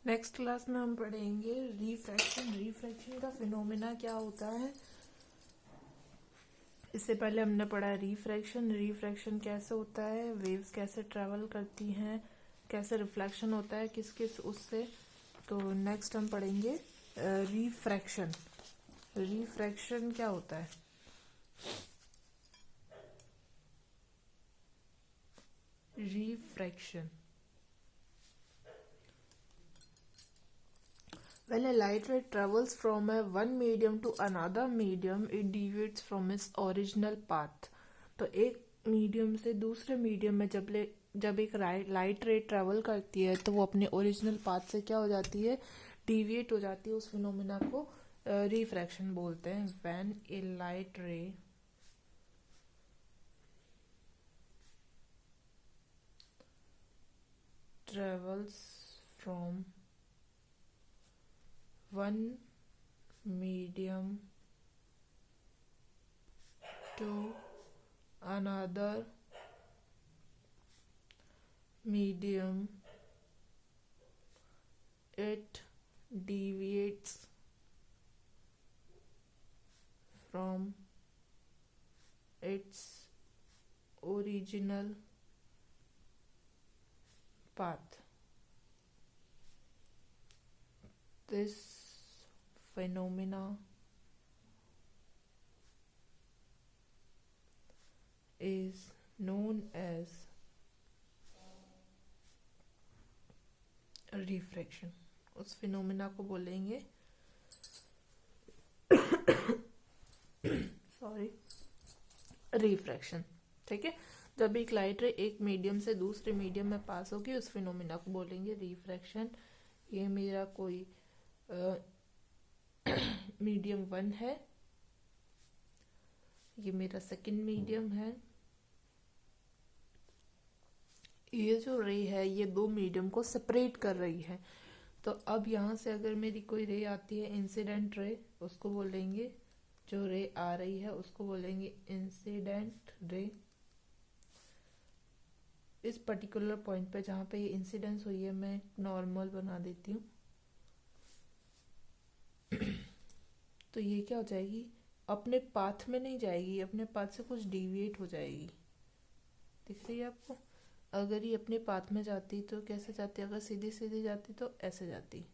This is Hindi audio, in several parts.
नेक्स्ट क्लास में हम पढ़ेंगे रिफ्रैक्शन। रिफ्रैक्शन का फिनोमेना क्या होता है। इससे पहले हमने पढ़ा रिफ्रैक्शन। रिफ्रैक्शन कैसे होता है, वेव्स कैसे ट्रैवल करती हैं, कैसे रिफ्लेक्शन होता है किस किस उससे। तो नेक्स्ट हम पढ़ेंगे रिफ्रैक्शन। रिफ्रैक्शन क्या होता है। Refraction, when a light ray travels from a one medium to another medium, it deviates from its original path। तो एक मीडियम से दूसरे मीडियम में जब एक लाइट रे ट्रेवल करती है तो वो अपने ओरिजिनल पाथ से क्या हो जाती है, डिविएट हो जाती है। उस फिनोमेना को रिफ्रैक्शन बोलते हैं। व्हेन ए लाइट रे travels from one medium to another medium, it deviates from its original path। This phenomena is known as refraction. उस फिनोमेना को बोलेंगे सॉरी रिफ्रैक्शन। ठीक है, जब एक लाइट रे एक मीडियम से दूसरे मीडियम में पास होगी उस फिनोमेना को बोलेंगे रिफ्रैक्शन। ये मेरा कोई मीडियम 1 है, ये मेरा सेकंड मीडियम है। ये जो रे है ये दो मीडियम को सेपरेट कर रही है। तो अब यहाँ से अगर मेरी कोई रे आती है इंसिडेंट रे, उसको बोलेंगे, जो रे आ रही है उसको बोलेंगे इंसिडेंट रे। इस पर्टिकुलर पॉइंट पे जहाँ पे ये इंसिडेंस हुई है मैं नॉर्मल बना देती हूँ। तो ये क्या हो जाएगी, अपने पाथ में नहीं जाएगी, अपने पाथ से कुछ डिविएट हो जाएगी। दिख रही है आपको। अगर ये अपने पाथ में जाती तो कैसे जाती, अगर सीधी सीधी जाती तो ऐसे जाती,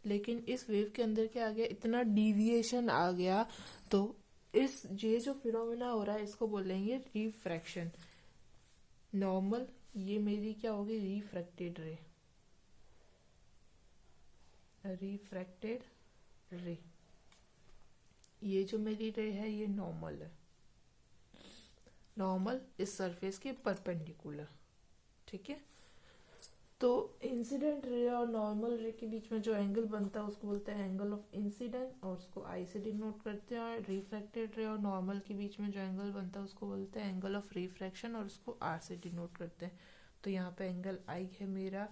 लेकिन इस वेव के अंदर क्या आ गया, इतना डिविएशन आ गया। तो इस ये जो फिनोमेना हो रहा है इसको बोलेंगे रिफ्रैक्शन। नॉर्मल ये मेरी क्या होगी, रिफ्रैक्टेड रे। रिफ्रैक्टेड रे, ये जो मेरी रे है ये नॉर्मल है। नॉर्मल इस सरफेस के परपेंडिकुलर। ठीक है, तो इंसिडेंट रे और नॉर्मल रे के बीच में जो एंगल बनता है उसको बोलते हैं एंगल ऑफ इंसिडेंस और उसको आई से डिनोट करते हैं। और रिफ्रैक्टेड रे और नॉर्मल के बीच में जो एंगल बनता है उसको बोलते हैं एंगल ऑफ रिफ्रैक्शन और उसको आर से डिनोट करते हैं। तो यहाँ पे एंगल आई है मेरा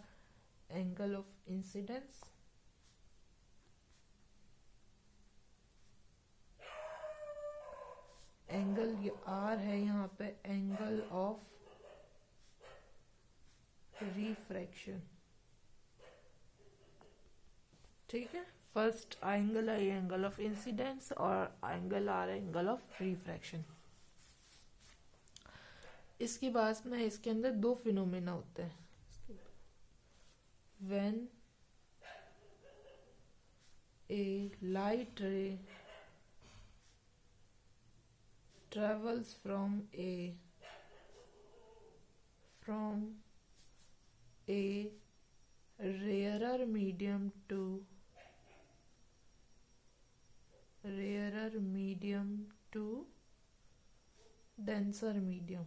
एंगल ऑफ इंसिडेंस, एंगल ये आर है यहाँ पे एंगल ऑफ रिफ्रैक्शन। ठीक है, फर्स्ट एंगल है एंगल ऑफ इंसिडेंस और एंगल आ रहा है एंगल ऑफ रिफ्रैक्शन। इसके बाद में इसके अंदर दो फिनोमेना होते हैं। व्हेन ए लाइट रे travels from a rarer medium to denser medium।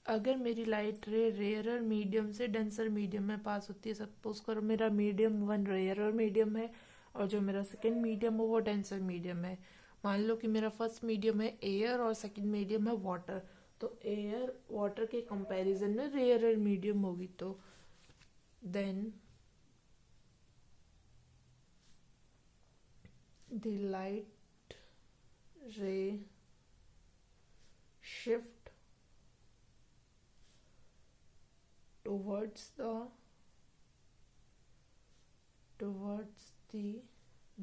अगर मेरी लाइट रे रेयरर मीडियम से डेंसर मीडियम में पास होती है, सपोज करो मेरा मीडियम 1 रेयरर मीडियम है और जो मेरा सेकंड मीडियम है वो डेंसर मीडियम है। मान लो कि मेरा फर्स्ट मीडियम है एयर और सेकंड मीडियम है वाटर, तो एयर वाटर के कंपैरिजन में रेयरर मीडियम होगी। तो then the light ray shift towards the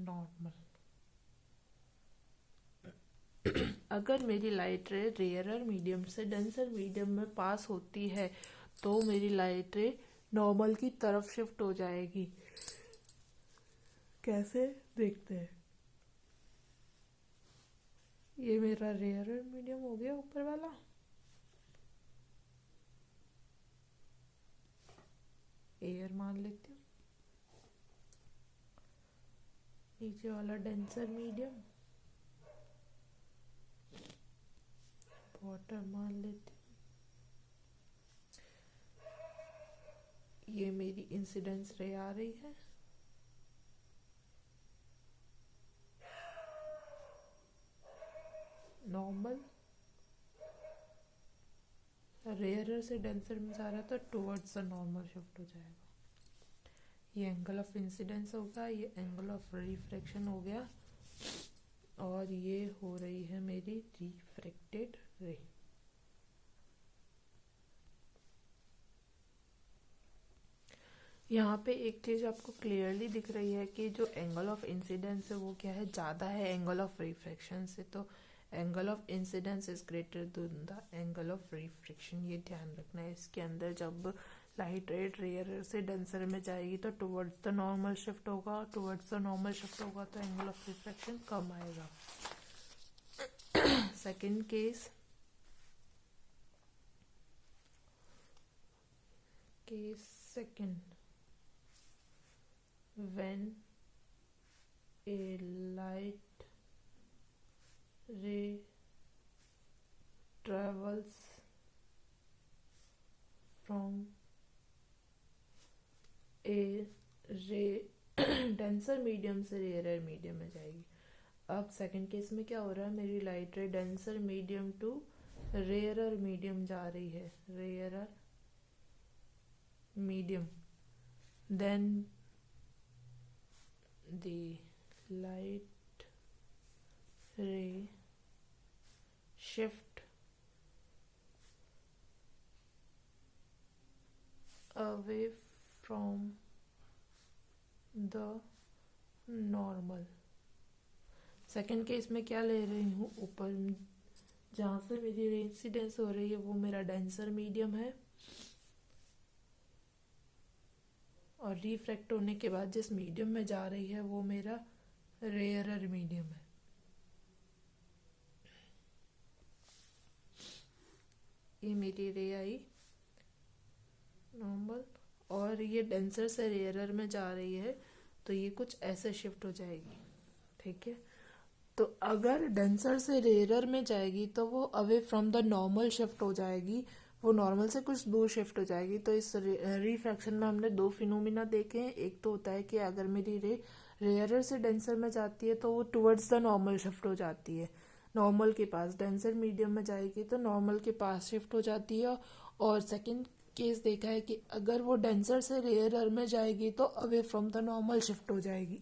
normal. अगर मेरी लाइट रे रेयरर मीडियम से डेंसर मीडियम में पास होती है तो मेरी लाइट रे नॉर्मल की तरफ शिफ्ट हो जाएगी. कैसे देखते हैं. ये मेरा रेयरर मीडियम हो गया ऊपर वाला. एयर मान लेती हूँ. नीचे वाला डेंसर मीडियम. वाटर मान लेती हूँ. ये मेरी इंसिडेंस रे आ रही है. नॉर्मल रेयरर से डेंसर में जा रहा था टुवर्ड्स द नॉर्मल शिफ्ट हो जाएगा. ये एंगल ऑफ इंसिडेंस होगा. ये एंगल ऑफ रिफ्रैक्शन हो गया. और ये हो रही है मेरी रिफ्रैक्टेड रे. यहाँ पे एक चीज आपको क्लियरली दिख रही है कि जो एंगल ऑफ इंसिडेंस है वो क्या है, ज्यादा है एंगल ऑफ रिफ्रैक्शन से. तो angle of incidence is greater than the angle of refraction. ये ध्यान रखना है. इसके अंदर जब लाइट रे रेयर से डेंसर में जाएगी तो टुवर्ड्स द नॉर्मल शिफ्ट होगा. टुवर्ड्स द नॉर्मल शिफ्ट होगा तो एंगल ऑफ रिफ्रैक्शन कम आएगा. Second case second, when a light ray travels from a ray denser medium से रेयर मीडियम में जाएगी. अब सेकंड केस में क्या हो रहा है, मेरी light ray denser medium to rarer medium जा रही है. Rarer medium. Then the light ray shift away from the normal. Second case में क्या ले रही हूँ, ऊपर जहाँ से मेरी रे इंसिडेंस हो रही है वो मेरा डेंसर मीडियम है. और रिफ्रैक्ट होने के बाद जिस मीडियम में जा रही है वो मेरा रेयरर मीडियम है. ये मेरी रे आई नॉर्मल और ये डेंसर से रेयरर में जा रही है तो ये कुछ ऐसे शिफ्ट हो जाएगी. ठीक है. तो अगर डेंसर से रेयरर में जाएगी तो वो away from the normal shift हो जाएगी. वो नॉर्मल से कुछ दूर शिफ्ट हो जाएगी. तो इस रिफ्रैक्शन में हमने दो फिनोमिना देखे हैं. एक तो होता है कि अगर मेरी रे रेयरर से डेंसर में जाती है तो वो टुवर्ड्स द नॉर्मल शिफ्ट हो जाती है. नॉर्मल के पास. डेंसर मीडियम में जाएगी तो नॉर्मल के पास शिफ्ट हो जाती है. और सेकंड केस देखा है कि अगर वो डेंसर से रेयरर में जाएगी तो away from the normal shift हो जाएगी.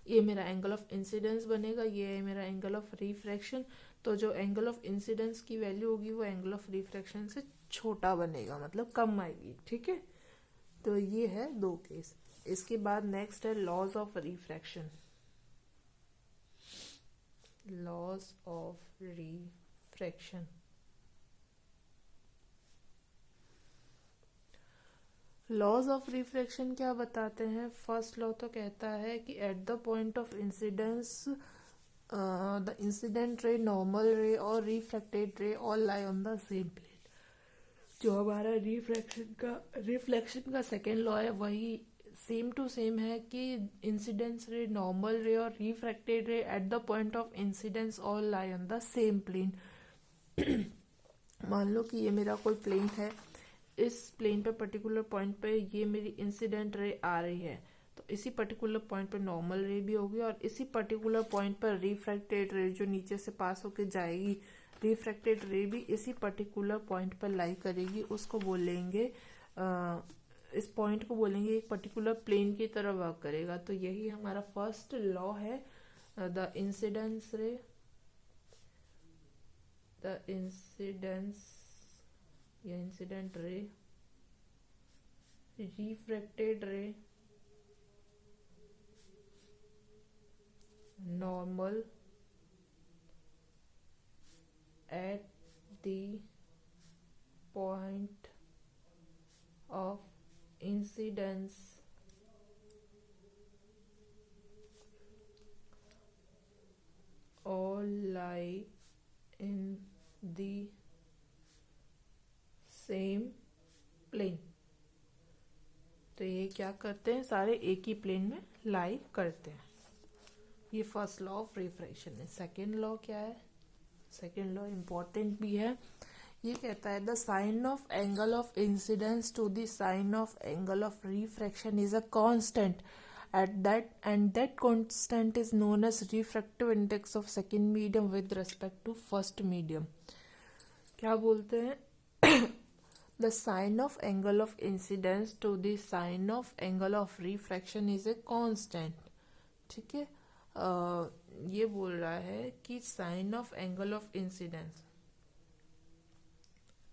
ये मेरा एंगल ऑफ इंसिडेंस बनेगा. ये है मेरा एंगल ऑफ रिफ्रैक्शन. तो जो एंगल ऑफ इंसिडेंस की वैल्यू होगी वो एंगल ऑफ रिफ्रैक्शन से छोटा बनेगा, मतलब कम आएगी. ठीक है. तो ये है दो केस. इसके बाद नेक्स्ट है laws of refraction. Laws of refraction. Laws of refraction क्या बताते हैं. फर्स्ट लॉ तो कहता है कि at the point of incidence the incident ray, normal ray और refracted ray all lie on the same plane. जो हमारा रिफ्लेक्शन का सेकेंड लॉ है वही सेम टू सेम है कि इंसिडेंस रे, नॉर्मल रे और refracted ray at the point of incidence all lie on the same plane. मान लो कि ये मेरा कोई प्लेन है. इस प्लेन पे पर्टिकुलर पॉइंट पे ये मेरी इंसिडेंट रे आ रही है तो इसी पर्टिकुलर पॉइंट पे नॉर्मल रे भी होगी और इसी पर्टिकुलर पॉइंट पर रिफ्रैक्टेड रे जो नीचे से पास होके जाएगी, रिफ्रैक्टेड रे भी इसी पर्टिकुलर पॉइंट पर लाई करेगी. उसको बोलेंगे इस पॉइंट को बोलेंगे एक पर्टिकुलर प्लेन की तरह वर्क करेगा. तो यही हमारा फर्स्ट लॉ है the incidence ray, the incidence या incident ray, refracted ray, normal at the point of incidence all lie in the same plane. तो ये क्या करते हैं, सारे एक ही प्लेन में लाई करते हैं. ये फर्स्ट लॉ ऑफ रिफ्रैक्शन है. सेकेंड लॉ क्या है? सेकेंड लॉ इम्पॉर्टेंट भी है. ये कहता है the sine of angle of incidence to the sine of angle of refraction is a constant at that, and that constant is known as refractive index of second medium with respect to first medium. क्या बोलते हैं? The sign of angle of incidence to the sign of angle of refraction is a constant. ठीक है. ये बोल रहा है कि sine of angle of incidence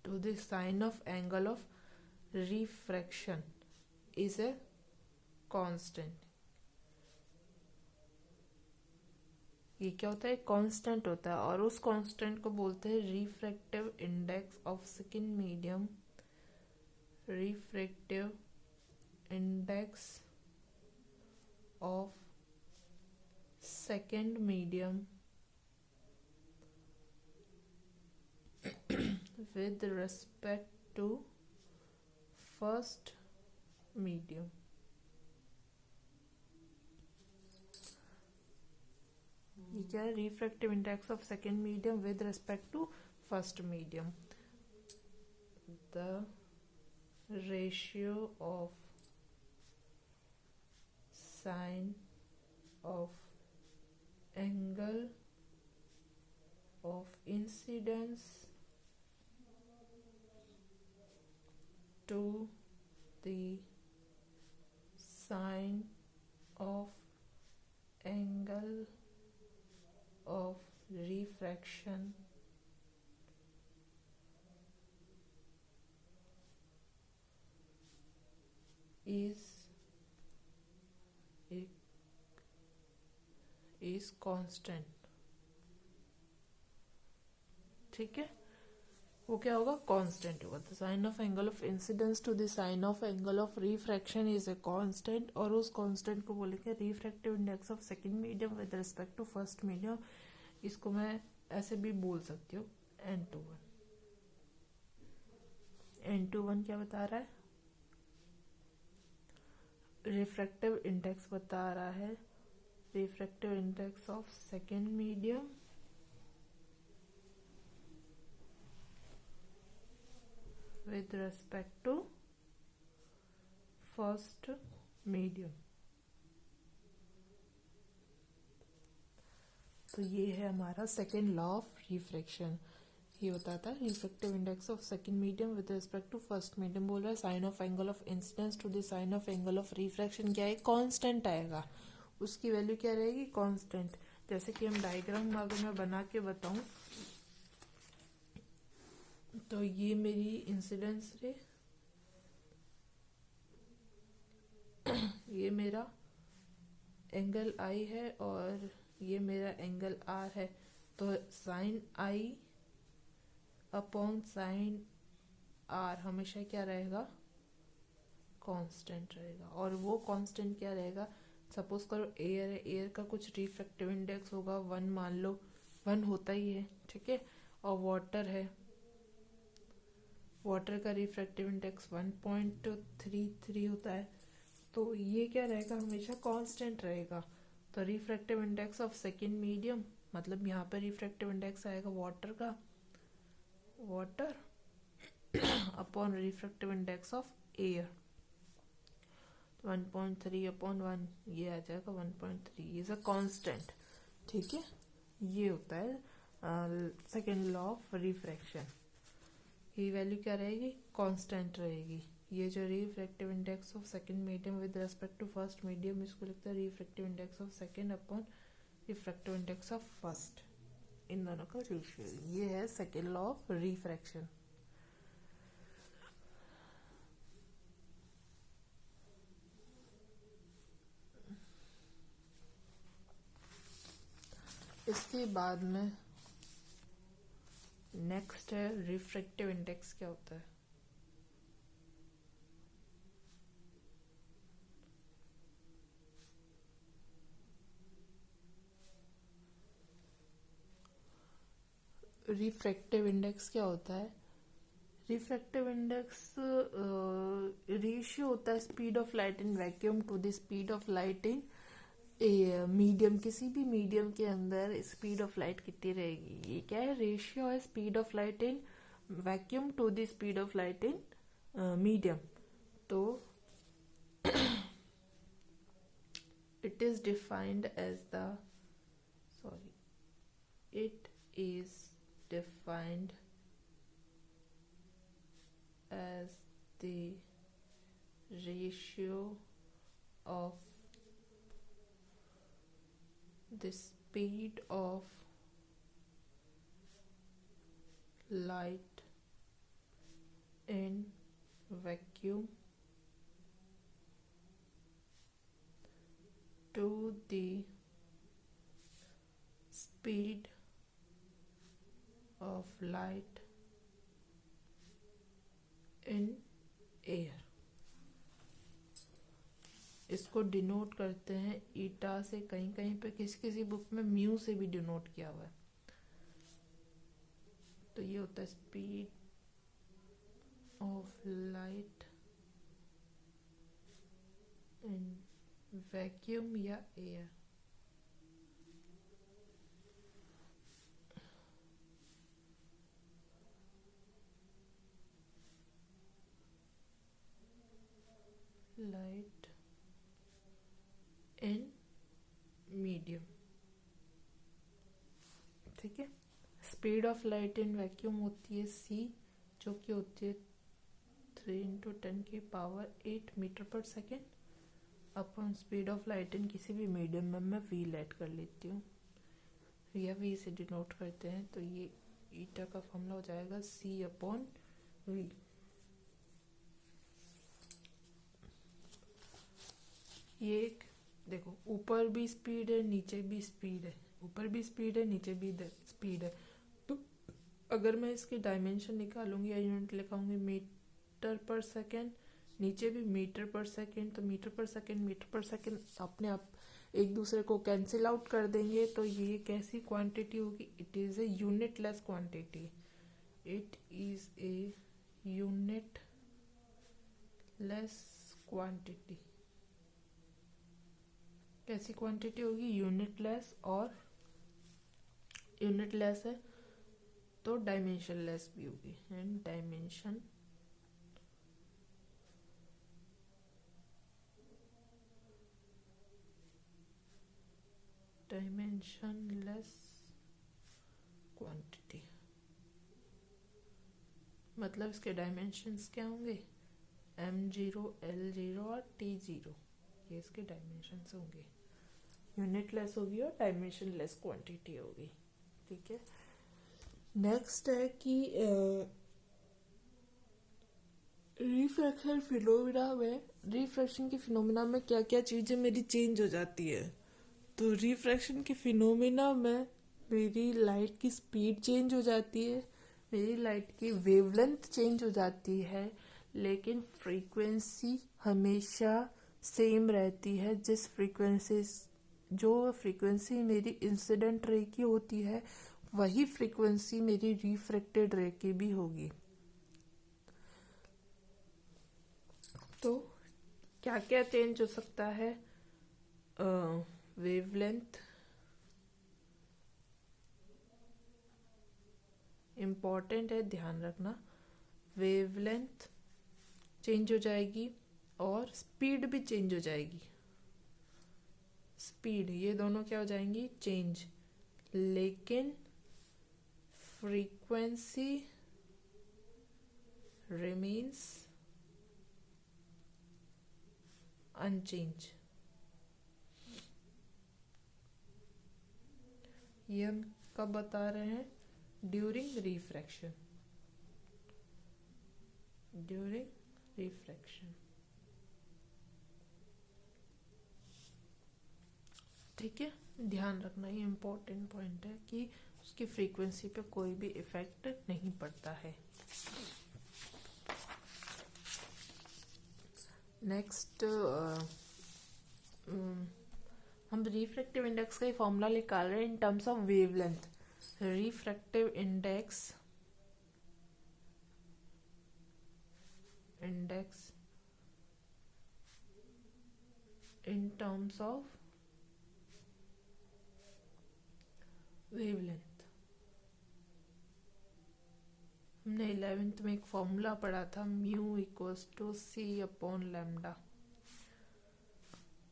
to the sine of angle of refraction is a constant. ये क्या होता है? कांस्टेंट होता है, और उस कांस्टेंट को बोलते हैं refractive index of second medium. Refractive index of second medium with respect to first medium. ये क्या है? Refractive index of second medium with respect to first medium. The ratio of sine of angle of incidence to the sign of angle of refraction is constant. ठीक है. वो क्या होगा? कांस्टेंट होगा. The sine of angle of incidence to the sine of angle of refraction is a constant, और उस कांस्टेंट को बोलेंगे refractive index of second medium with respect to first medium. इसको मैं ऐसे भी बोल सकती हूँ N21. N21 क्या बता रहा है? रिफ्रैक्टिव इंडेक्स बता रहा है. Refractive index of second medium with respect to first medium. तो ये है हमारा सेकेंड लॉ ऑफ रिफ्रैक्शन. ये बताता है refractive index of second medium with respect to first medium. बोल रहा है sine of angle of incidence to the sine of angle of refraction क्या है? कांस्टेंट आएगा. उसकी वैल्यू क्या रहेगी? कांस्टेंट. जैसे कि हम डायग्राम अगर मैं बना के बताऊं तो ये मेरी इंसिडेंस रे, ये मेरा एंगल आई है और ये मेरा एंगल आर है. तो sine I upon sine R हमेशा क्या रहेगा? कांस्टेंट रहेगा. और वो कांस्टेंट क्या रहेगा? सपोज करो एयर है, एयर का कुछ रिफ्रैक्टिव इंडेक्स होगा 1 मान लो. 1 होता ही है. ठीक है. और वाटर है, वाटर का रिफ्रैक्टिव इंडेक्स 1.33 होता है. तो ये क्या रहेगा? हमेशा कांस्टेंट रहेगा. तो refractive index of second medium मतलब यहाँ पर रिफ्रैक्टिव इंडेक्स आएगा वाटर का, water upon refractive index of air 1.3 upon 1, ये आ जाएगा 1.3. Is a constant. ठीक है. ये होता है सेकेंड लॉ ऑफ रिफ्रैक्शन. ये वैल्यू क्या रहेगी? कांस्टेंट रहेगी. ये जो refractive index of second medium with respect to first medium, इसको लिखते हैं refractive index of second upon refractive index of first, इन दोनों का रेशियो। ये है सेकेंड लॉ ऑफ रिफ्रैक्शन। इसके बाद में नेक्स्ट है रिफ्रैक्टिव इंडेक्स क्या होता है। रिफ्रैक्टिव इंडेक्स क्या होता है? रिफ्रैक्टिव इंडेक्स रेशियो होता है speed of light in vacuum to the speed of light in medium. किसी भी मीडियम के अंदर स्पीड ऑफ लाइट कितनी रहेगी, ये क्या है? रेशियो है speed of light in vacuum to the speed of light in medium. तो it is defined as the it is defined as the ratio of the speed of light in vacuum to the speed of light in air। इसको डिनोट करते हैं ईटा से, कहीं कहीं पे किसी किसी बुक में म्यू से भी डिनोट किया हुआ है। तो ये होता है speed of light in vacuum या एयर। लाइट इन मीडियम, ठीक है। Speed of light in vacuum होती है c, जो कि होती है 3 × 10⁸ मीटर पर second upon speed of light इन किसी भी मीडियम में मैं v लेट कर लेती हूँ या v से डिनोट करते हैं। तो ये ईटा का फॉर्मूला हो जाएगा c/v। ये एक देखो, ऊपर भी स्पीड है नीचे भी स्पीड है, ऊपर भी स्पीड है नीचे भी स्पीड है। तो अगर मैं इसकी डायमेंशन निकालूंगी या यूनिट लिखाऊंगी मीटर पर सेकेंड, नीचे भी मीटर पर सेकेंड, तो मीटर पर सेकेंड अपने आप एक दूसरे को कैंसिल आउट कर देंगे। तो ये कैसी क्वांटिटी होगी? It is a unit less quantity. It is a unit less quantity. कैसी क्वांटिटी होगी? यूनिट लेस, और यूनिट लेस है तो डायमेंशन लेस भी होगी। एंड डायमेंशन लेस क्वांटिटी, मतलब इसके डायमेंशंस क्या होंगे? m0, l0 और t0, ये इसके डायमेंशंस होंगे। यूनिट लेस होगी और डायमेंशन लेस क्वांटिटी होगी, ठीक है। नेक्स्ट है कि रिफ्रैक्शन के फिनोमिना में क्या क्या चीजें मेरी चेंज हो जाती है। तो रिफ्रैक्शन के फिनोमिना में मेरी लाइट की स्पीड चेंज हो जाती है, मेरी लाइट की वेवलेंथ चेंज हो जाती है, लेकिन फ्रीक्वेंसी हमेशा सेम रहती है। जो फ्रीक्वेंसी मेरी इंसिडेंट रे की होती है वही फ्रीक्वेंसी मेरी रिफ्रैक्टेड रे की भी होगी। तो क्या क्या चेंज हो सकता है? वेवलेंथ इम्पॉर्टेंट है, ध्यान रखना। वेवलेंथ चेंज हो जाएगी और स्पीड भी चेंज हो जाएगी। स्पीड, ये दोनों क्या हो जाएंगी? चेंज, लेकिन फ्रीक्वेंसी रिमेन्स अनचेंज। ये हम कब बता रहे हैं? During refraction, during refraction. ठीक है, ध्यान रखना, ये इम्पोर्टेंट पॉइंट है कि उसकी फ्रीक्वेंसी पे कोई भी इफेक्ट नहीं पड़ता है। नेक्स्ट हम रिफ्रैक्टिव इंडेक्स का ही फॉर्मूला निकाल रहे हैं in terms of wavelength. Refractive index in terms of wavelength. हमने 11th में एक फॉर्मूला पढ़ा था, mu equals to C upon lambda.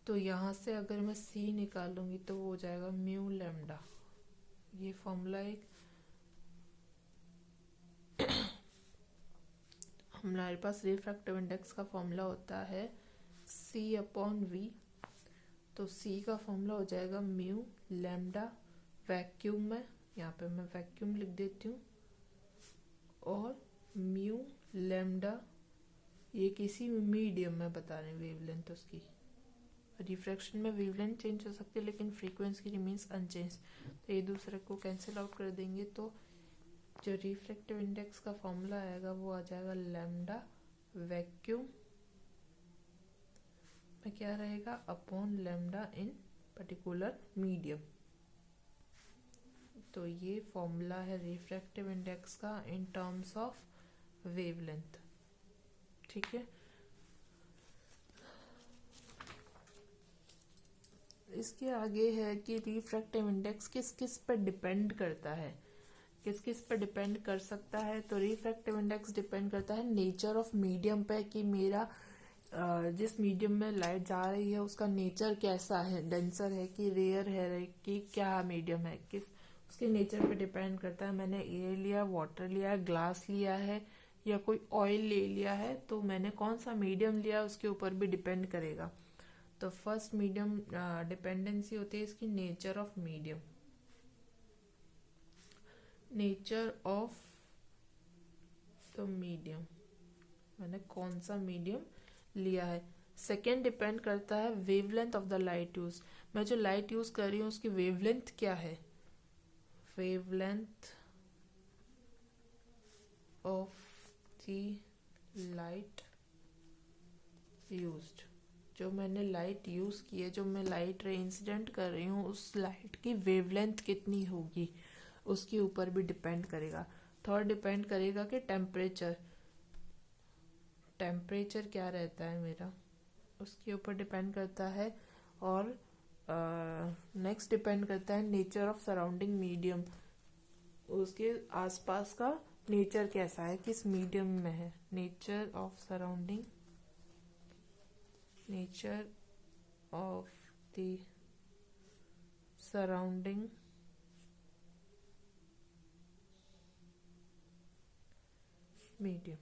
तो यहाँ से अगर मैं सी निकालूंगी तो वो हो जाएगा म्यू लैम्डा। ये फॉर्मूला एक हमारे पास रिफ्रैक्टिव इंडेक्स का फॉर्मूला होता है सी अपॉन वी। तो सी का फॉर्मूला हो जाएगा म्यू लैम्डा वैक्यूम में, यहाँ पे मैं वैक्यूम लिख देती हूँ, और म्यू लैम्डा ये किसी मीडियम में बता रहे हैं वेवलेंथ उसकी। रिफ्रैक्शन में वेवलेंथ चेंज हो सकती है लेकिन फ्रीक्वेंसी रिमेन्स अनचेंज। तो ये दूसरे को कैंसिल आउट कर देंगे तो जो रिफ्रैक्टिव इंडेक्स का फॉर्मूला आएगा वो आ जाएगा लैम्डा वैक्यूम में क्या रहेगा अपॉन लैम्डा इन पर्टिकुलर मीडियम। तो ये फॉर्मूला है रिफ्रैक्टिव इंडेक्स का इन टर्म्स ऑफ वेवलेंथ। ठीक है, इसके आगे है कि रिफ्रैक्टिव इंडेक्स किस किस पर डिपेंड करता है, किस किस पर डिपेंड कर सकता है। तो रिफ्रैक्टिव इंडेक्स डिपेंड करता है नेचर ऑफ मीडियम पे, कि मेरा जिस मीडियम में लाइट जा रही है उसका नेचर कैसा है, डेंसर है कि रेयर है कि क्या मीडियम है, किस उसके नेचर पे डिपेंड करता है। मैंने एयर लिया, वाटर लिया है, ग्लास लिया है या कोई ऑयल ले लिया है, तो मैंने कौन सा मीडियम लिया उसके ऊपर भी डिपेंड करेगा। तो फर्स्ट मीडियम डिपेंडेंसी होती है इसकी nature of medium, nature of the medium, मैंने कौन सा मीडियम लिया है। सेकेंड डिपेंड करता है wavelength of the light use, मैं जो लाइट यूज कर रही हूँ उसकी वेवलेंथ क्या है, wavelength of the light used. जो मैंने लाइट यूज की है, जो मैं लाइट रे इंसिडेंट कर रही हूँ, उस लाइट की वेवलेंथ कितनी होगी उसके ऊपर भी डिपेंड करेगा। थर्ड डिपेंड करेगा कि टेम्परेचर, टेम्परेचर क्या रहता है मेरा, उसके ऊपर डिपेंड करता है। और नेक्स्ट डिपेंड करता है नेचर ऑफ सराउंडिंग मीडियम, उसके आसपास का नेचर कैसा है, किस मीडियम में है, nature of surrounding, nature of the surrounding medium.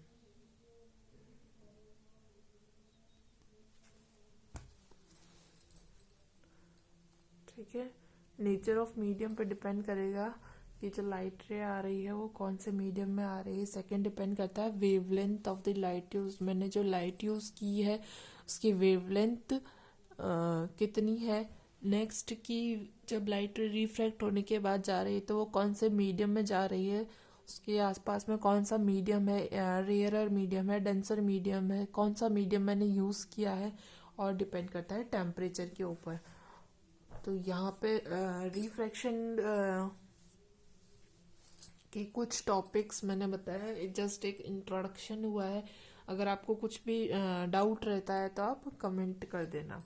ठीक है, नेचर ऑफ मीडियम पे डिपेंड करेगा कि जो लाइट रे आ रही है वो कौन से मीडियम में आ रही है। सेकंड डिपेंड करता है wavelength of the light use, मैंने जो लाइट यूज की है उसकी वेवलेंथ कितनी है। नेक्स्ट की जब लाइट रे रिफ्रैक्ट होने के बाद जा रही है तो वो कौन से मीडियम में जा रही है, उसके आसपास में कौन सा मीडियम है, रेयरर मीडियम है, डेंसर मीडियम है, कौन सा मीडियम मैंने यूज़ किया है। और डिपेंड करता है टेम्परेचर के ऊपर। तो यहाँ पे रिफ्रैक्शन के कुछ टॉपिक्स मैंने बताया, जस्ट एक इंट्रोडक्शन हुआ है। अगर आपको कुछ भी डाउट रहता है तो आप कमेंट कर देना।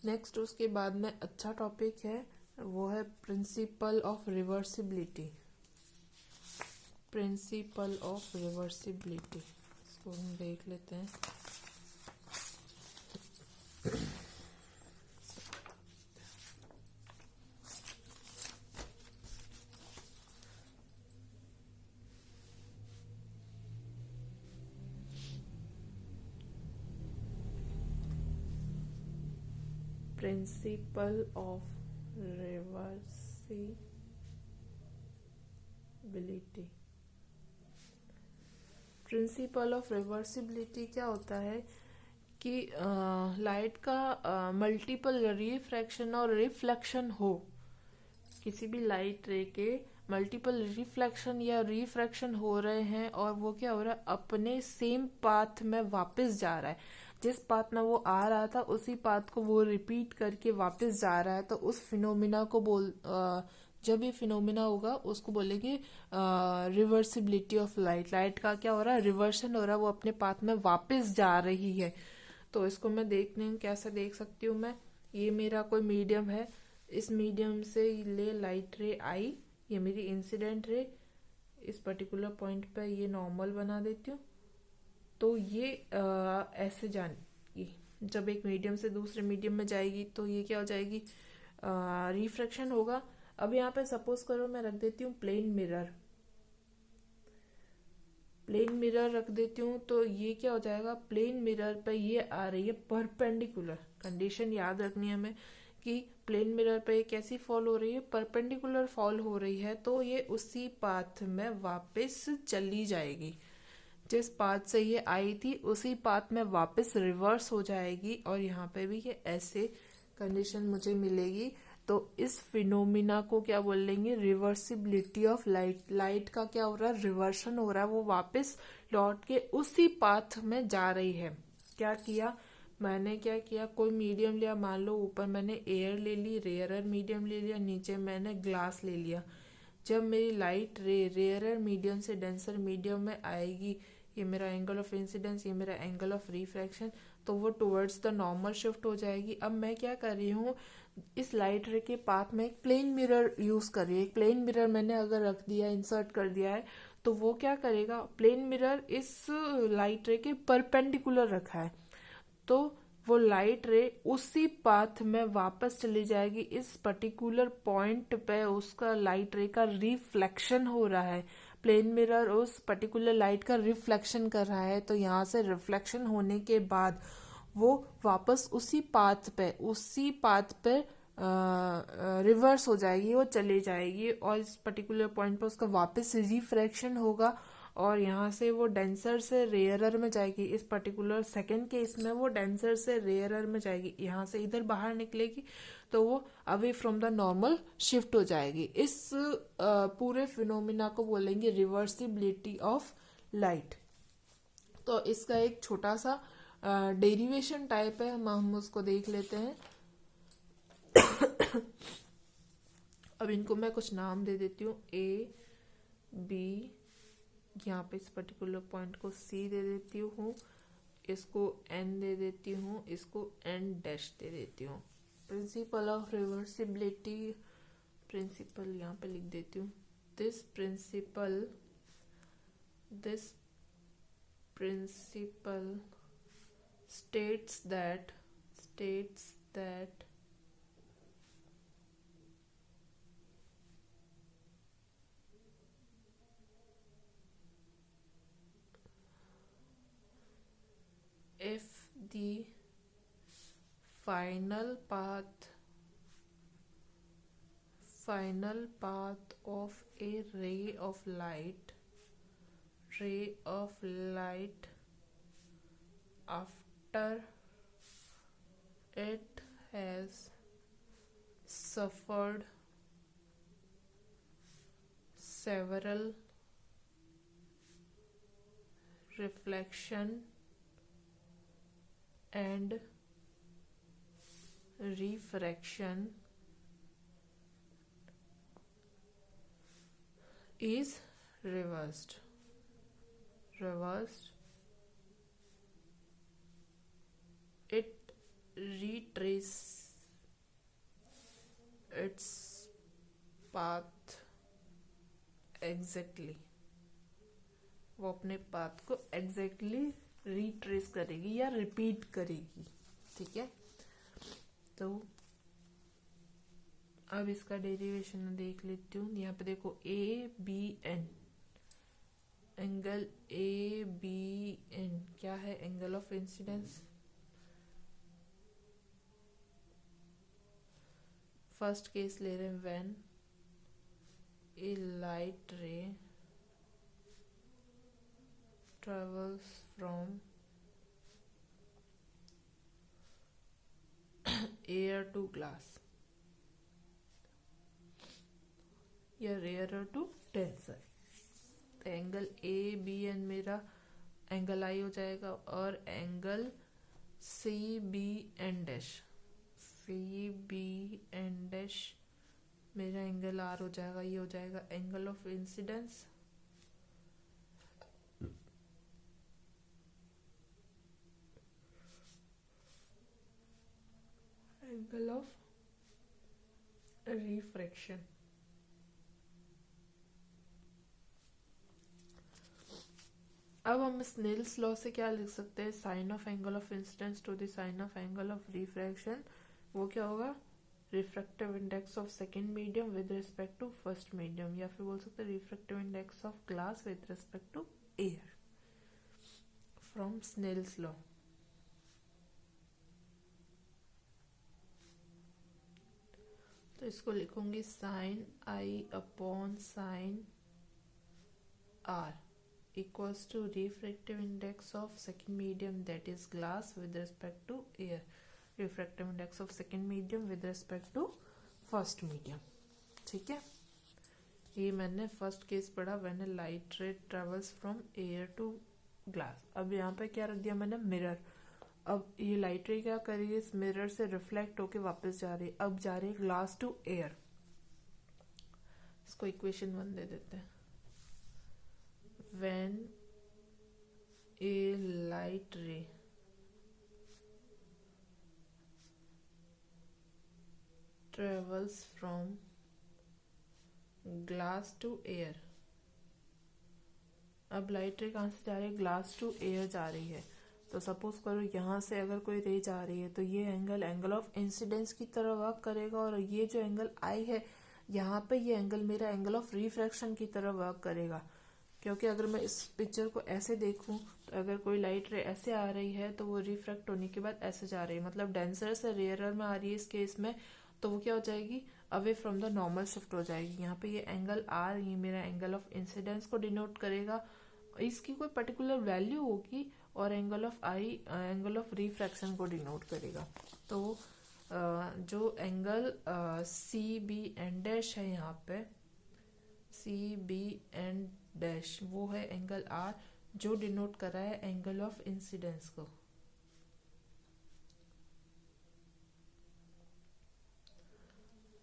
नेक्स्ट उसके बाद में अच्छा टॉपिक है वो है principle of reversibility, principal of reversibility, इसको हम देख लेते हैं। Principal of reversibility, reversibility. Principal of reversibility क्या होता है कि लाइट का मल्टीपल रिफ्रैक्शन और रिफ्लेक्शन हो, किसी भी लाइट रे के मल्टीपल रिफ्लेक्शन या रिफ्रैक्शन हो रहे हैं और वो क्या हो रहा है, अपने सेम पाथ में वापस जा रहा है, जिस पाथ में वो आ रहा था उसी पाथ को वो रिपीट करके वापस जा रहा है, तो उस फिनोमिना को जब ये फिनोमिना होगा उसको बोलेंगे रिवर्सिबिलिटी ऑफ लाइट। लाइट का क्या हो रहा है, रिवर्सन हो रहा है, वो अपने पाथ में वापस जा रही है। तो इसको मैं देखने कैसे देख सकती हूँ, मैं ये मेरा कोई मीडियम है, इस मीडियम से ले लाइट रे आई, ये मेरी इंसिडेंट रे, इस पर्टिकुलर पॉइंट पे ये नॉर्मल बना देती हूँ। तो ये ऐसे ये जब एक मीडियम से दूसरे मीडियम में जाएगी तो ये क्या हो जाएगी, रिफ्रैक्शन होगा। अब यहाँ पे सपोज करो मैं रख देती हूँ प्लेन मिरर, प्लेन मिरर रख देती हूँ, तो ये क्या हो जाएगा, प्लेन मिरर पे ये आ रही है परपेंडिकुलर। कंडीशन याद रखनी है हमें कि प्लेन मिरर पे कैसी फॉल हो रही है, परपेंडिकुलर फॉल हो रही है, तो ये उसी पाथ में वापस चली जाएगी, जिस पाथ से ये आई थी उसी पाथ में वापस रिवर्स हो जाएगी, और यहाँ पे भी ये ऐसे कंडीशन मुझे मिलेगी। तो इस फिनोमिना को क्या बोलेंगे, रिवर्सिबिलिटी ऑफ लाइट। लाइट का क्या हो रहा है, रिवर्सन हो रहा है, वो वापस लौट के उसी पाथ में जा रही है। क्या किया मैंने, क्या किया, कोई मीडियम लिया, मान लो ऊपर मैंने एयर ले ली, रेयरर मीडियम ले लिया, नीचे मैंने ग्लास ले लिया। जब मेरी लाइट रेयरर मीडियम से डेंसर मीडियम में आएगी, ये मेरा एंगल ऑफ इंसिडेंस, ये मेरा एंगल ऑफ रिफ्रैक्शन, तो वो टुवर्ड्स द नॉर्मल शिफ्ट हो जाएगी। अब मैं क्या कर रही हूँ, इस लाइट रे के पाथ में एक प्लेन मिरर यूज कर रही है। एक प्लेन मिरर मैंने अगर रख दिया, इंसर्ट कर दिया है, तो वो क्या करेगा, प्लेन मिरर इस लाइट रे के परपेंडिकुलर रखा है, तो वो लाइट रे उसी पाथ में वापस चली जाएगी। इस पर्टिकुलर पॉइंट पे उसका लाइट रे का रिफ्लेक्शन हो रहा है, प्लेन मिरर उस पर्टिकुलर लाइट का रिफ्लेक्शन कर रहा है, तो यहाँ से रिफ्लेक्शन होने के बाद वो वापस उसी पाथ पे रिवर्स हो जाएगी, वो चली जाएगी, और इस पर्टिकुलर पॉइंट पर उसका वापस रिफ्रैक्शन होगा, और यहाँ से वो डेंसर से रेयरर में जाएगी। इस पर्टिकुलर सेकंड केस में वो डेंसर से रेयरर में जाएगी, यहाँ से इधर बाहर निकलेगी, तो वो away from the normal shift हो जाएगी। इस पूरे फिनोमिना को बोलेंगे रिवर्सिबिलिटी ऑफ लाइट। तो इसका एक छोटा सा डेरिवेशन टाइप है, हम उसको देख लेते हैं। अब इनको मैं कुछ नाम दे देती हूँ, ए बी, यहाँ पे इस पर्टिकुलर पॉइंट को सी दे देती हूँ, इसको एन दे देती हूँ, इसको एन डैश दे देती हूँ। प्रिंसिपल ऑफ रिवर्सिबिलिटी, प्रिंसिपल यहाँ पे लिख देती हूँ, this principle states that if the final path of a ray of light after it has suffered several reflection and refraction is reversed. It retraces its path exactly. वो अपने पाथ को एग्जैक्टली रिट्रेस करेगी या रिपीट करेगी, ठीक है। तो अब इसका डेरिवेशन देख लेती हूँ। यहाँ पे देखो A B N, angle A B N क्या है, angle of incidence. First case ले रहे हैं when a light ray travels from air to glass या rarer to denser, तो एंगल ए बी एन मेरा एंगल आई हो जाएगा और angle C B N dash मेरा एंगल आर हो जाएगा, ये हो जाएगा angle of incidence angle of refraction. अब हम स्नेल्स लॉ से क्या लिख सकते हैं, sine of angle of incidence to the sine of angle of refraction, वो क्या होगा, refractive index of second medium with respect to first medium, या फिर बोल सकते हैं refractive index of glass with respect to air from Snell's law. तो इसको लिखूंगी sine I upon sine R equals to refractive index of second medium, that is glass, with respect to air, refractive index of second medium with respect to first medium। ठीक है, ये मैंने फर्स्ट केस पढ़ा when a light ray travels from air to glass. अब यहाँ पे क्या रख दिया मैंने, मिरर। अब ये लाइट रे क्या कर रही है, इस मिरर से रिफ्लेक्ट होके वापस जा रही है, अब जा रही है ग्लास टू एयर। इसको इक्वेशन 1 दे देते हैं। When a light ray travels from glass to air, अब लाइट रे कहाँ से जा रही है, ग्लास टू एयर जा रही है। तो सपोज करो यहाँ से अगर कोई रे जा रही है तो ये एंगल ऑफ इंसिडेंस की तरह वर्क करेगा, और ये जो एंगल आई है यहाँ पे, ये एंगल मेरा एंगल ऑफ रिफ्रैक्शन की तरह वर्क करेगा। क्योंकि अगर मैं इस पिक्चर को ऐसे देखूं तो अगर कोई लाइट रे ऐसे आ रही है तो वो रिफ्रैक्ट होने के बाद ऐसे जा रही है, मतलब डेंसर से रेयरर में आ रही है इस केस में, तो वो क्या हो जाएगी, away from the normal shift हो जाएगी। यहाँ पे ये एंगल आर, ये मेरा एंगल ऑफ इंसिडेंस को डिनोट करेगा, इसकी कोई पर्टिकुलर वैल्यू होगी, और angle of i angle of refraction को डिनोट करेगा। तो जो angle C B N dash है यहाँ पे, सी बी एन डैश, वो है एंगल आर जो डिनोट कर रहा है एंगल ऑफ इंसिडेंस को।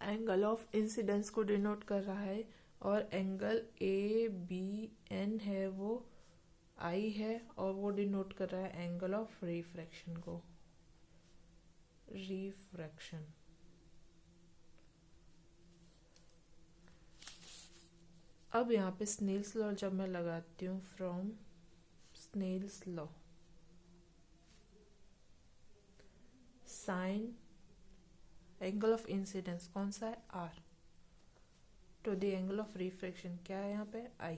एंगल ऑफ इंसिडेंस को डिनोट कर रहा है, और एंगल ए बी एन है वो आई है, और वो डिनोट कर रहा है एंगल ऑफ रिफ्रैक्शन को, रिफ्रैक्शन। अब यहाँ पे स्नेल्स लॉ जब मैं लगाती हूँ, from Snell's law, sine angle of incidence कौन सा है, R, to the angle of refraction क्या है यहाँ पे, I,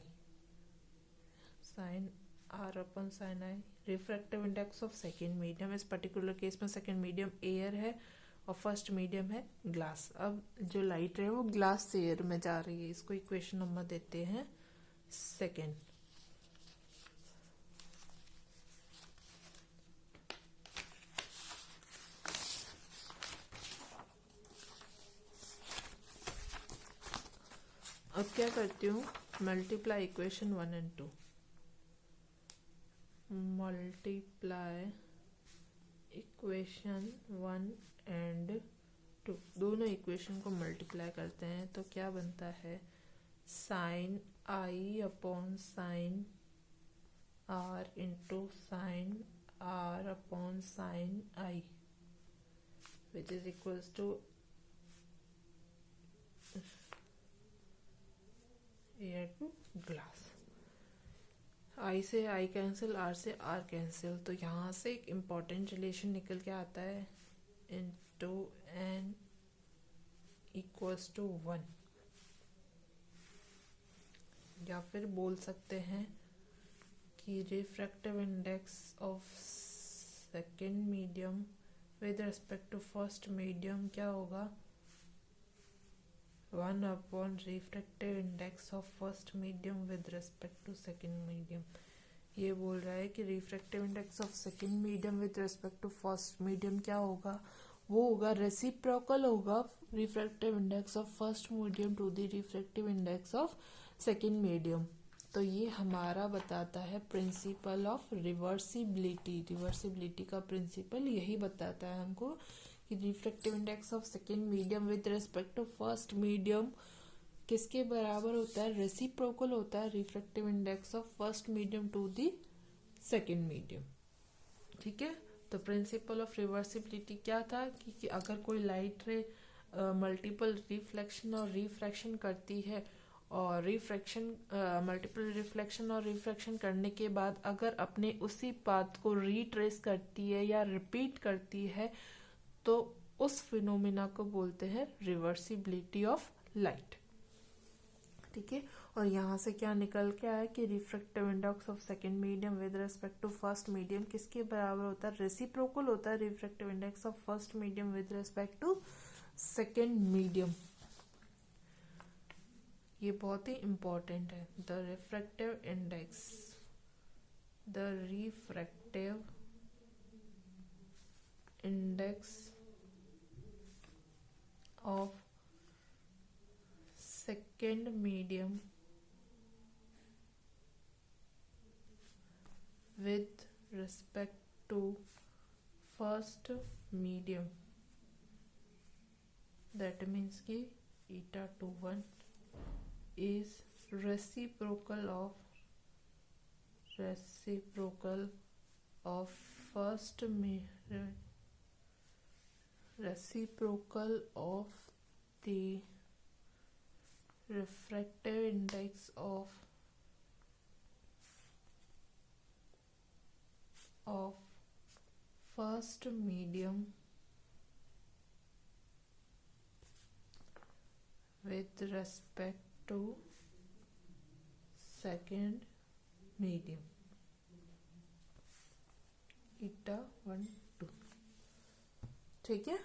sine R upon sine I, refractive index of second medium, इस पर्टिकुलर केस में सेकेंड मीडियम एयर है और फर्स्ट मीडियम है ग्लास। अब जो लाइट है वो ग्लास से एयर में जा रही है, इसको इक्वेशन नंबर देते हैं सेकेंड। अब क्या करती हूँ, multiply equation 1 and 2, multiply equation 1 and 2, दोनों इक्वेशन को मल्टीप्लाई करते हैं तो क्या बनता है, sine I upon sine R into sine R upon sine I, which is equals to air to glass. I से आई कैंसिल, आर से आर कैंसिल, तो यहाँ से एक इम्पॉर्टेंट रिलेशन निकल के आता है, इंटू एन इक्वल्स टू 1, या फिर बोल सकते हैं कि refractive index of second medium with respect to first medium क्या होगा, 1 upon refractive index of first medium with respect to second medium। ये बोल रहा है कि refractive index of second medium with respect to first medium क्या होगा, वो होगा रेसिप्रोकल होगा refractive index of first medium to the refractive index of second medium. तो ये हमारा बताता है प्रिंसिपल ऑफ रिवर्सिबिलिटी। रिवर्सिबिलिटी का प्रिंसिपल यही बताता है हमको कि refractive index of second medium with respect to first medium किसके बराबर होता है, रेसिप्रोकल होता है refractive index of first medium to the second medium. ठीक है, तो प्रिंसिपल ऑफ रिवर्सिबिलिटी क्या था कि अगर कोई लाइट रे मल्टीपल रिफ्लेक्शन और रिफ्रैक्शन करती है और रिफ्रैक्शन मल्टीपल रिफ्लेक्शन और रिफ्रैक्शन करने के बाद अगर अपने उसी पाथ को रीट्रेस करती है या रिपीट करती है तो उस फिनोमिना को बोलते हैं रिवर्सिबिलिटी ऑफ लाइट। ठीक है, और यहाँ से क्या निकल के आया कि refractive index of second medium with respect to first medium किसके बराबर होता है, रेसिप्रोकल होता है refractive index of first medium with respect to second medium. ये बहुत ही इंपॉर्टेंट है। The refractive index of second medium with respect to first medium, that means कि eta 21 is reciprocal of first reciprocal of the refractive index of first medium with respect to second medium eta 1 2। ठीक है।